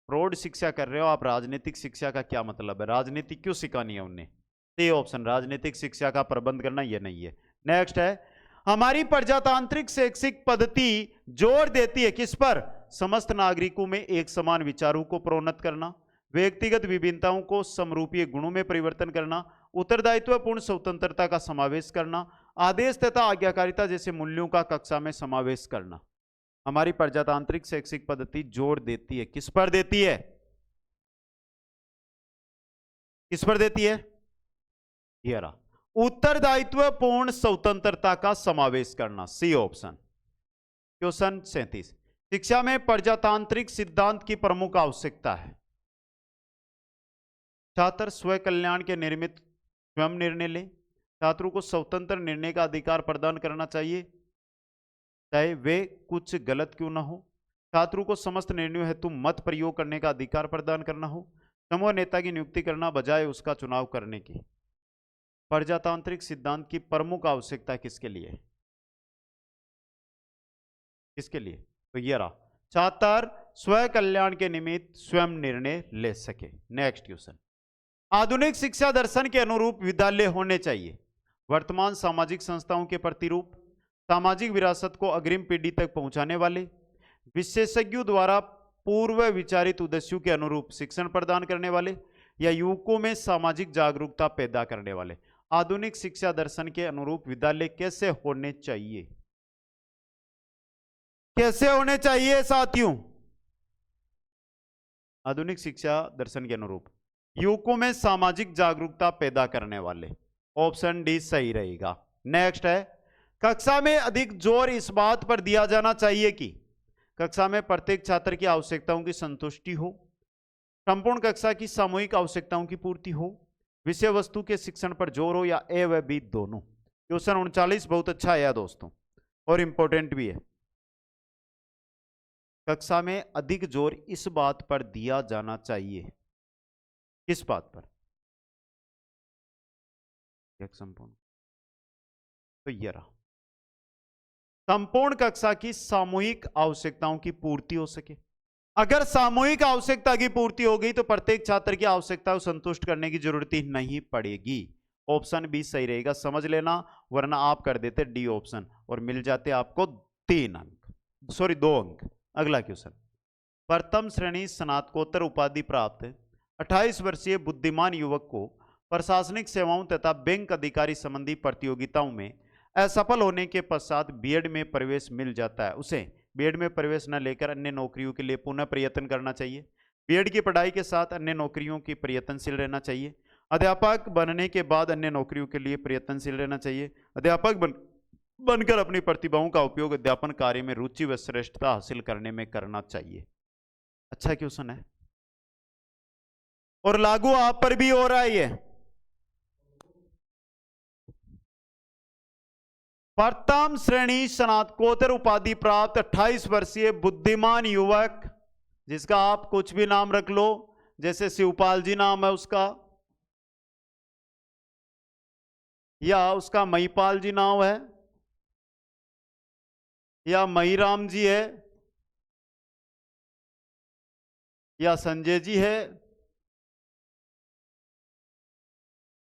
प्रौढ़ शिक्षा कर रहे हो आप, राजनीतिक शिक्षा का क्या मतलब है? राजनीति क्यों सिखानी है उन्हें? तो ये ऑप्शन राजनीतिक शिक्षा का प्रबंध करना ये नहीं है। नेक्स्ट है, हमारी प्रजातांत्रिक शैक्षिक पद्धति जोर देती है किस पर? समस्त नागरिकों में एक समान विचारों को प्रोन्नत करना, व्यक्तिगत विभिन्नताओं को समरूपीय गुणों में परिवर्तन करना, उत्तरदायित्वपूर्ण स्वतंत्रता का समावेश करना, आदेश तथा आज्ञाकारिता जैसे मूल्यों का कक्षा में समावेश करना। हमारी प्रजातांत्रिक शैक्षिक पद्धति जोर देती है, किस पर देती है? किस पर देती है? ये रहा, उत्तरदायित्वपूर्ण स्वतंत्रता का समावेश करना, सी ऑप्शन। क्वेश्चन 37, शिक्षा में प्रजातांत्रिक सिद्धांत की प्रमुख आवश्यकता है। छात्र स्व कल्याण के निर्मित स्वयं निर्णय ले, छात्रों को स्वतंत्र निर्णय का अधिकार प्रदान करना चाहिए, चाहे वे कुछ गलत क्यों ना हो, छात्रों को समस्त निर्णयों हेतु मत प्रयोग करने का अधिकार प्रदान करना हो, समूह नेता की नियुक्ति करना बजाय उसका चुनाव करने की। प्रजातांत्रिक सिद्धांत की प्रमुख आवश्यकता किसके लिए? किसके लिए? तो ये रहा, छात्र स्व कल्याण के निमित्त स्वयं निर्णय ले सके। नेक्स्ट क्वेश्चन, आधुनिक शिक्षा दर्शन के अनुरूप विद्यालय होने चाहिए। वर्तमान सामाजिक संस्थाओं के प्रतिरूप, सामाजिक विरासत को अग्रिम पीढ़ी तक पहुंचाने वाले, विशेषज्ञों द्वारा पूर्व विचारित उद्देश्यों के अनुरूप शिक्षण प्रदान करने वाले, या युवकों में सामाजिक जागरूकता पैदा करने वाले। आधुनिक शिक्षा दर्शन के अनुरूप विद्यालय कैसे होने चाहिए? कैसे होने चाहिए साथियों? आधुनिक शिक्षा दर्शन के अनुरूप युवकों में सामाजिक जागरूकता पैदा करने वाले। ऑप्शन डी सही रहेगा। नेक्स्ट है, कक्षा में अधिक जोर इस बात पर दिया जाना चाहिए कि कक्षा में प्रत्येक छात्र की आवश्यकताओं की संतुष्टि हो, संपूर्ण कक्षा की सामूहिक आवश्यकताओं की पूर्ति हो, विषय वस्तु के शिक्षण पर जोर हो, या ए व बी दोनों। क्वेश्चन 39 बहुत अच्छा है दोस्तों और इंपॉर्टेंट भी है। कक्षा में अधिक जोर इस बात पर दिया जाना चाहिए, किस बात पर? एक संपूर्ण, तो ये रहा, संपूर्ण कक्षा की सामूहिक आवश्यकताओं की पूर्ति हो सके। अगर सामूहिक आवश्यकता की पूर्ति हो गई तो प्रत्येक छात्र की आवश्यकता को संतुष्ट करने की जरूरत ही नहीं पड़ेगी। ऑप्शन बी सही रहेगा, समझ लेना, वरना आप कर देते डी ऑप्शन और मिल जाते आपको 3 अंक, सॉरी 2 अंक। अगला क्वेश्चन, प्रथम श्रेणी स्नातकोत्तर उपाधि प्राप्त 28 वर्षीय बुद्धिमान युवक को प्रशासनिक सेवाओं तथा बैंक अधिकारी संबंधी प्रतियोगिताओं में असफल होने के पश्चात बीएड में प्रवेश मिल जाता है। उसे बीएड में प्रवेश न लेकर अन्य नौकरियों के लिए पुनः प्रयत्न करना चाहिए। बीएड की पढ़ाई के साथ अन्य नौकरियों की प्रयत्नशील रहना चाहिए। अध्यापक बनने के बाद अन्य नौकरियों के लिए प्रयत्नशील रहना चाहिए। अध्यापक बनकर अपनी प्रतिभाओं का उपयोग अध्यापन कार्य में रुचि व श्रेष्ठता हासिल करने में करना चाहिए। अच्छा क्वेश्चन है और लागू आप पर भी हो रहा है ये। प्रथम श्रेणी स्नातकोत्तर उपाधि प्राप्त 28 वर्षीय बुद्धिमान युवक, जिसका आप कुछ भी नाम रख लो, जैसे शिवपाल जी नाम है उसका, या उसका महिपाल जी नाम है, या महिराम जी है, या संजय जी है।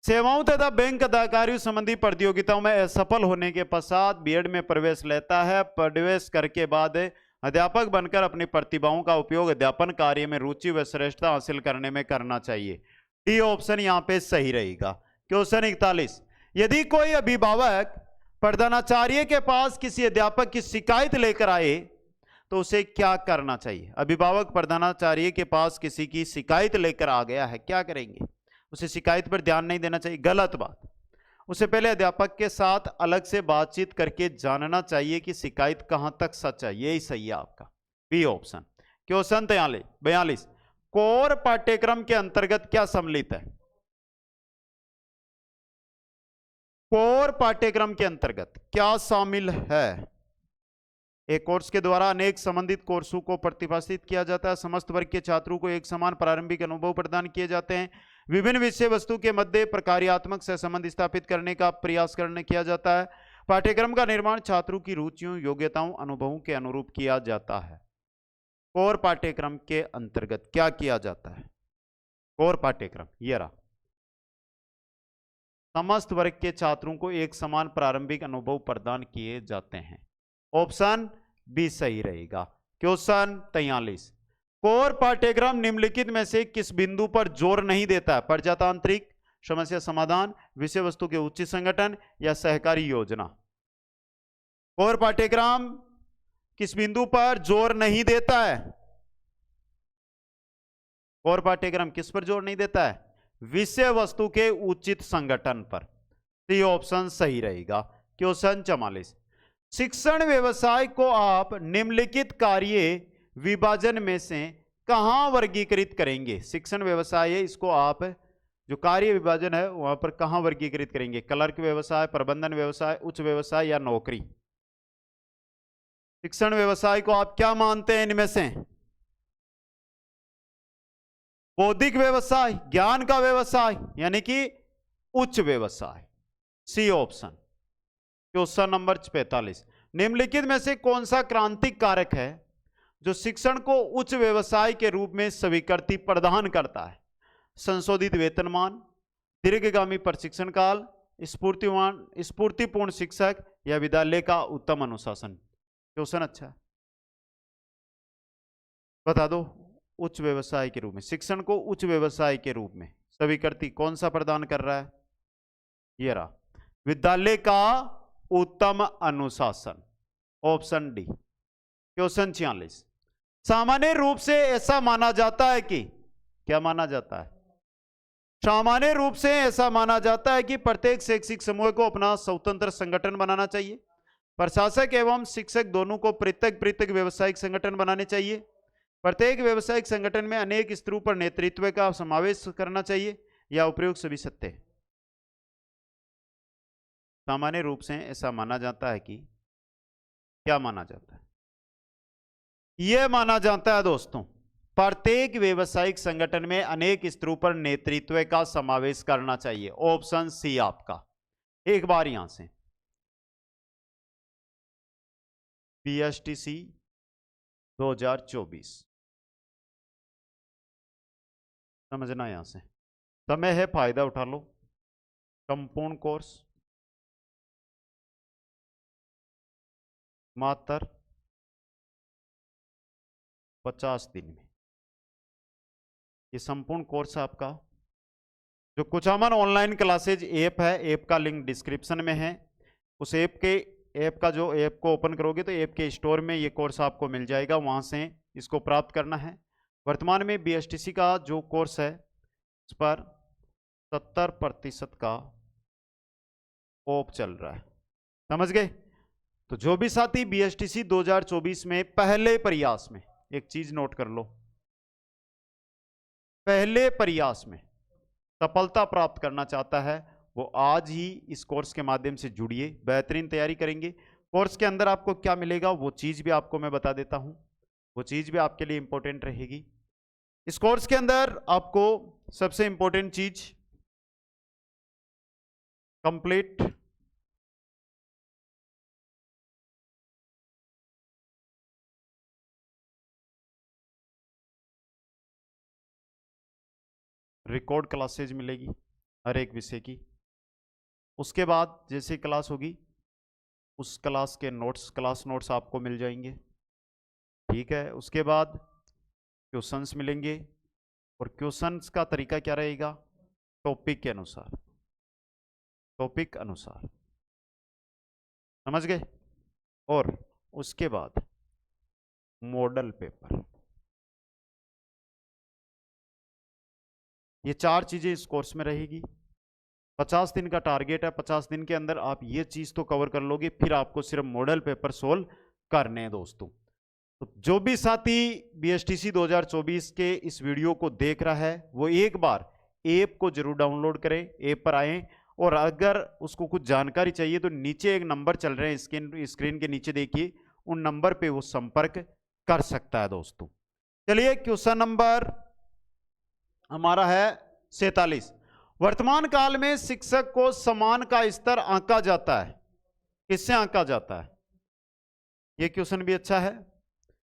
सेवाओं तथा बैंक अधिकारियों संबंधी प्रतियोगिताओं में असफल होने के पश्चात बीएड में प्रवेश लेता है। प्रवेश करके बाद अध्यापक बनकर अपनी प्रतिभाओं का उपयोग अध्यापन कार्य में रुचि व श्रेष्ठता हासिल करने में करना चाहिए। डी ऑप्शन यहां पे सही रहेगा। क्वेश्चन 41, यदि कोई अभिभावक प्रधानाचार्य के पास किसी अध्यापक की शिकायत लेकर आए तो उसे क्या करना चाहिए? अभिभावक प्रधानाचार्य के पास किसी की शिकायत लेकर आ गया है, क्या करेंगे? उसे शिकायत पर ध्यान नहीं देना चाहिए, गलत बात। उसे पहले अध्यापक के साथ अलग से बातचीत करके जानना चाहिए कि शिकायत कहां तक सच है। यही सही है आपका, बी ऑप्शन। क्वेश्चन 42, कोर पाठ्यक्रम के अंतर्गत क्या सम्मिलित है? कोर पाठ्यक्रम के अंतर्गत क्या शामिल है? एक कोर्स के द्वारा अनेक संबंधित कोर्सों को प्रतिपादित किया जाता है। समस्त वर्ग के छात्रों को एक समान प्रारंभिक अनुभव प्रदान किए जाते हैं। विभिन्न विषय वस्तु के मध्य प्रकार्यात्मक सहसंबंध स्थापित करने का प्रयास किया जाता है। पाठ्यक्रम का निर्माण छात्रों की रुचियों, योग्यताओं, अनुभवों के अनुरूप किया जाता है। कोर पाठ्यक्रम के अंतर्गत क्या किया जाता है? कोर पाठ्यक्रम ये रहा, समस्त वर्ग के छात्रों को एक समान प्रारंभिक अनुभव प्रदान किए जाते हैं। ऑप्शन बी सही रहेगा। क्वेश्चन 43, कोर पाठ्यक्रम निम्नलिखित में से किस बिंदु पर जोर नहीं देता है? प्रजातांत्रिक, समस्या समाधान, विषय वस्तु के उचित संगठन या सहकारी योजना? कोर पाठ्यक्रम किस बिंदु पर जोर नहीं देता है? कोर पाठ्यक्रम किस पर जोर नहीं देता है? विषय वस्तु के उचित संगठन पर। सी ऑप्शन सही रहेगा। क्वेश्चन 44, शिक्षण व्यवसाय को आप निम्नलिखित कार्य विभाजन में से कहां वर्गीकृत करेंगे? शिक्षण व्यवसाय है, इसको आप जो कार्य विभाजन है वहां पर कहां वर्गीकृत करेंगे? क्लर्क व्यवसाय, प्रबंधन व्यवसाय, उच्च व्यवसाय या नौकरी? शिक्षण व्यवसाय को आप क्या मानते हैं इनमें से? बौद्धिक व्यवसाय, ज्ञान का व्यवसाय, यानी कि उच्च व्यवसाय। C option. क्वेश्चन नंबर 45, निम्नलिखित में से कौन सा क्रांतिक कारक है जो शिक्षण को उच्च व्यवसाय के रूप में स्वीकृति प्रदान करता है? संशोधित वेतनमान, दीर्घगामी प्रशिक्षण काल, स्फूर्तिपूर्ण शिक्षक या विद्यालय का उत्तम अनुशासन? क्वेश्चन अच्छा है, बता दो। उच्च व्यवसाय के रूप में, शिक्षण को उच्च व्यवसाय के रूप में स्वीकृति कौन सा प्रदान कर रहा है? ये रहा, विद्यालय का उत्तम अनुशासन। Option D. क्वेश्चन 46, सामान्य रूप से ऐसा माना जाता है कि, क्या माना जाता है? सामान्य रूप से ऐसा माना जाता है कि प्रत्येक शैक्षिक समूह को अपना स्वतंत्र संगठन बनाना चाहिए। प्रशासक एवं शिक्षक दोनों को पृथक पृथक व्यावसायिक संगठन बनाने चाहिए। प्रत्येक व्यावसायिक संगठन में अनेक स्तरों पर नेतृत्व का समावेश करना चाहिए, या उपयुक्त सभी सत्य है? सामान्य रूप से ऐसा माना जाता है कि, क्या माना जाता है? यह माना जाता है दोस्तों, प्रत्येक व्यावसायिक संगठन में अनेक स्तरों पर नेतृत्व का समावेश करना चाहिए। ऑप्शन सी आपका। एक बार यहां से BSTC 2024 समझना, यहां से समय है, फायदा उठा लो। संपूर्ण कोर्स मात्र 50 दिन में। ये संपूर्ण कोर्स है आपका। जो कुचामन ऑनलाइन क्लासेज ऐप है, ऐप का लिंक डिस्क्रिप्शन में है। उस ऐप को ओपन करोगे तो ऐप के स्टोर में ये कोर्स आपको मिल जाएगा, वहां से इसको प्राप्त करना है। वर्तमान में बीएसटीसी का जो कोर्स है इस पर 70% का ऑफ चल रहा है, समझ गए। तो जो भी साथी बीएसटीसी 2024 में पहले प्रयास में, एक चीज नोट कर लो, पहले प्रयास में सफलता प्राप्त करना चाहता है वो आज ही इस कोर्स के माध्यम से जुड़िए, बेहतरीन तैयारी करेंगे। कोर्स के अंदर आपको क्या मिलेगा वो चीज भी आपको मैं बता देता हूं, वो चीज भी आपके लिए इंपॉर्टेंट रहेगी। इस कोर्स के अंदर आपको सबसे इंपॉर्टेंट चीज कंप्लीट रिकॉर्ड क्लासेज मिलेगी हर एक विषय की। उसके बाद जैसे क्लास होगी उस क्लास के नोट्स, क्लास नोट्स आपको मिल जाएंगे, ठीक है। उसके बाद क्वेश्चंस मिलेंगे और क्वेश्चंस का तरीका क्या रहेगा, टॉपिक के अनुसार, टॉपिक अनुसार, समझ गए। और उसके बाद मॉडल पेपर, ये 4 चीजें इस कोर्स में रहेगी। 50 दिन का टारगेट है, 50 दिन के अंदर आप ये चीज तो कवर कर लोगे, फिर आपको सिर्फ मॉडल पेपर सोल्व करने हैं दोस्तों। तो जो भी साथी बीएसटीसी 2024 के इस वीडियो को देख रहा है वो एक बार ऐप को जरूर डाउनलोड करें, ऐप पर आए, और अगर उसको कुछ जानकारी चाहिए तो नीचे एक नंबर चल रहे हैं स्क्रीन के नीचे, देखिए उन नंबर पे वो संपर्क कर सकता है दोस्तों। चलिए क्वेश्चन नंबर हमारा है 47। वर्तमान काल में शिक्षक को सम्मान का स्तर आंका जाता है, किससे आंका जाता है? यह क्वेश्चन भी अच्छा है।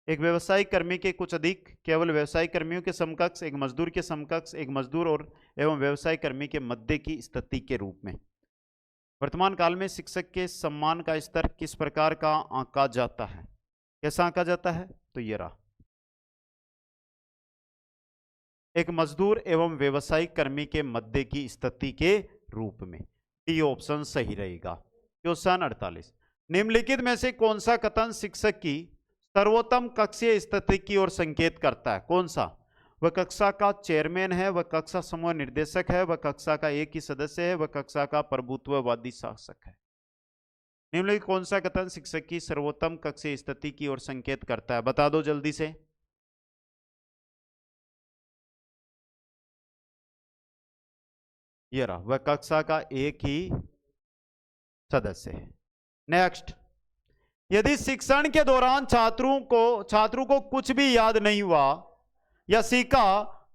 एक व्यवसायिक कर्मी के कुछ अधिक केवल व्यवसायिक कर्मियों के समकक्ष, एक मजदूर के समकक्ष, एक मजदूर और एवं व्यवसायिक कर्मी के मध्य की स्थिति के रूप में वर्तमान काल में शिक्षक के सम्मान का स्तर किस प्रकार का आंका जाता है? कैसा आंका जाता है? तो ये रहा, एक मजदूर एवं व्यवसायिक कर्मी के मध्य की स्थिति के रूप में। डी ऑप्शन सही रहेगा। क्वेश्चन 48, निम्नलिखित में से कौन सा कथन शिक्षक की सर्वोत्तम कक्षीय स्थिति की ओर संकेत करता है? कौन सा? वह कक्षा का चेयरमैन है, वह कक्षा समूह निर्देशक है, वह कक्षा का एक ही सदस्य है, वह कक्षा का प्रभुत्ववादी शासक है। निम्नलिखित कौन सा कथन शिक्षक की सर्वोत्तम कक्षीय स्थिति की ओर संकेत करता है? बता दो जल्दी से। ये रहा, वह कक्षा का एक ही सदस्य है। नेक्स्ट, यदि शिक्षण के दौरान छात्रों को कुछ भी याद नहीं हुआ या सीखा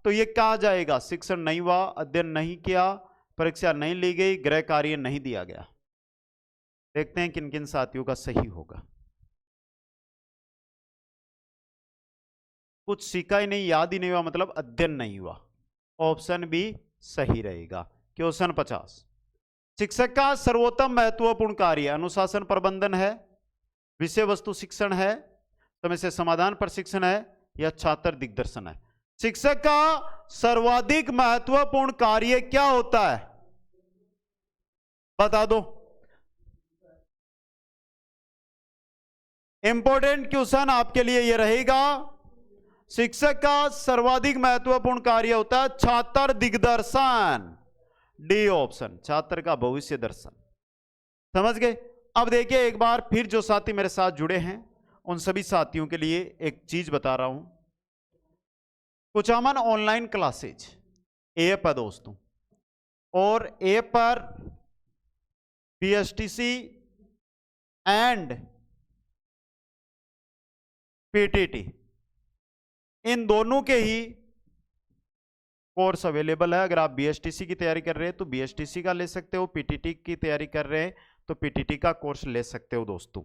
तो यह कहा जाएगा शिक्षण नहीं हुआ, अध्ययन नहीं किया, परीक्षा नहीं ली गई, गृह कार्य नहीं दिया गया। देखते हैं किन किन साथियों का सही होगा। कुछ सीखा ही नहीं, याद ही नहीं हुआ, मतलब अध्ययन नहीं हुआ। ऑप्शन बी सही रहेगा। क्वेश्चन 50, शिक्षक का सर्वोत्तम महत्वपूर्ण कार्य अनुशासन प्रबंधन है, विषय वस्तु शिक्षण है, समस्या समाधान प्रशिक्षण है, या छात्र दिग्दर्शन है? शिक्षक का सर्वाधिक महत्वपूर्ण कार्य क्या होता है? बता दो। इंपॉर्टेंट क्वेश्चन आपके लिए यह रहेगा, शिक्षक का सर्वाधिक महत्वपूर्ण कार्य होता है छात्र दिग्दर्शन। डी ऑप्शन, छात्र का भविष्य दर्शन। समझ गए? अब देखिए एक बार फिर जो साथी मेरे साथ जुड़े हैं उन सभी साथियों के लिए एक चीज बता रहा हूं। कुचामन ऑनलाइन क्लासेज ऐप है दोस्तों, और ऐप पर बीएसटीसी एंड पीटीटी इन दोनों के ही कोर्स अवेलेबल है। अगर आप बीएसटीसी की तैयारी कर रहे हैं तो बीएसटीसी का ले सकते हो, पीटीटी की तैयारी कर रहे हैं तो पीटीटी का कोर्स ले सकते हो दोस्तों।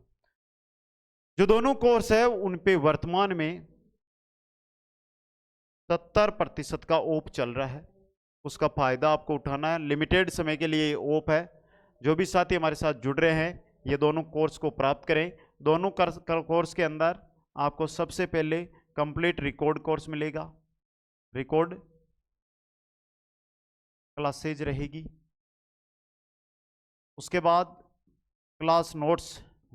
जो दोनों कोर्स है उन पे वर्तमान में 70% का ऑफ चल रहा है, उसका फायदा आपको उठाना है। लिमिटेड समय के लिए ऑफ है। जो भी साथी हमारे साथ जुड़ रहे हैं ये दोनों कोर्स को प्राप्त करें। दोनों कोर्स के अंदर आपको सबसे पहले कंप्लीट रिकॉर्ड कोर्स मिलेगा, रिकॉर्ड क्लासेज रहेगी। उसके बाद क्लास नोट्स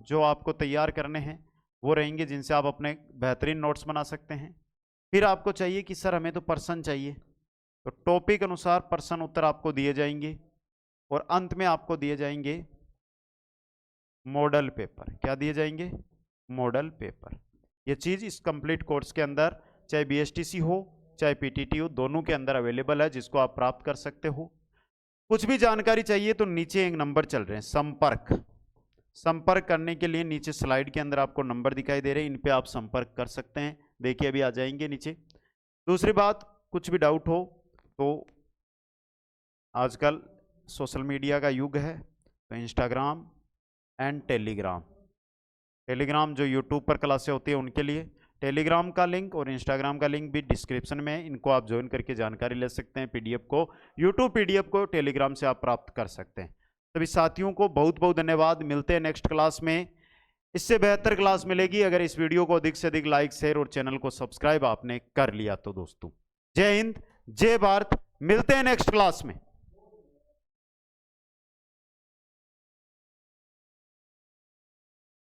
जो आपको तैयार करने हैं वो रहेंगे, जिनसे आप अपने बेहतरीन नोट्स बना सकते हैं। फिर आपको चाहिए कि सर हमें तो प्रश्न चाहिए, तो टॉपिक अनुसार प्रश्न उत्तर आपको दिए जाएंगे और अंत में आपको दिए जाएंगे मॉडल पेपर। क्या दिए जाएंगे? Model paper. ये चीज़ इस कंप्लीट कोर्स के अंदर चाहे बीएसटीसी हो चाहे पीटीटी हो, दोनों के अंदर अवेलेबल है, जिसको आप प्राप्त कर सकते हो। कुछ भी जानकारी चाहिए तो नीचे एक नंबर चल रहे हैं, संपर्क करने के लिए नीचे स्लाइड के अंदर आपको नंबर दिखाई दे रहे हैं, इन पे आप संपर्क कर सकते हैं। देखिए अभी आ जाएंगे नीचे। दूसरी बात, कुछ भी डाउट हो तो आजकल सोशल मीडिया का युग है, तो इंस्टाग्राम एंड टेलीग्राम जो यूट्यूब पर क्लासें होती है उनके लिए टेलीग्राम का लिंक और इंस्टाग्राम का लिंक भी डिस्क्रिप्शन में है। इनको आप ज्वाइन करके जानकारी ले सकते हैं। पीडीएफ को, यूट्यूब पीडीएफ को टेलीग्राम से आप प्राप्त कर सकते हैं। सभी साथियों को बहुत बहुत धन्यवाद। मिलते हैं नेक्स्ट क्लास में, इससे बेहतर क्लास मिलेगी अगर इस वीडियो को अधिक से अधिक लाइक, शेयर और चैनल को सब्सक्राइब आपने कर लिया तो। दोस्तों जय हिंद, जय भारत, मिलते हैं नेक्स्ट क्लास में।